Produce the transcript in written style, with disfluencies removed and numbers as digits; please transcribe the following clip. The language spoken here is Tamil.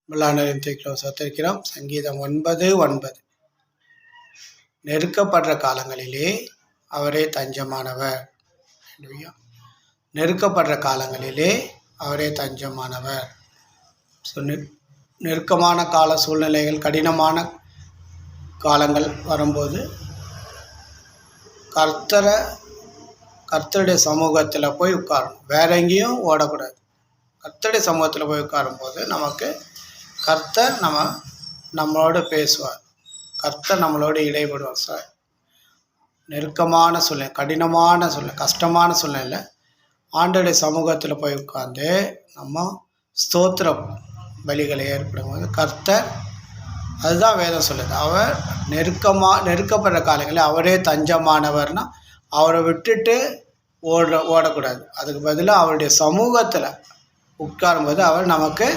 சத்திருக்கிறோம். சங்கீதம் 9:9. நெருக்கப்படுற காலங்களிலே அவரே தஞ்சமானவர். நெருக்கப்படுற காலங்களிலே அவரே தஞ்சமானவர். நெருக்கமான கால சூழ்நிலைகள், கடினமான காலங்கள் வரும்போது கர்த்தருடைய சமூகத்தில் போய் உட்காரணும். வேற எங்கேயும் ஓடக்கூடாது. கர்த்தருடைய சமூகத்தில் போய் உட்காரும்போது நமக்கு கர்த்தர் நம்மளோட பேசுவார். கர்த்தர் நம்மளோட இடைபடுவார். சார், நெருக்கமான சூழ்நிலை, கடினமான சூழ்நிலை, கஷ்டமான சூழ்நிலை ஆண்டோடைய சமூகத்தில் போய் உட்கார்ந்து நம்ம ஸ்தோத்திர பலிகளை ஏற்படும்போது கர்த்தர், அதுதான் வேதம் சொல்லுது, அவர் நெருக்கப்படுற காலங்களில் அவரே தஞ்சமானவர்னா அவரை விட்டுட்டு ஓடக்கூடாது. அதுக்கு பதிலாக அவருடைய சமூகத்தில் உட்காரும்போது அவர் நமக்கு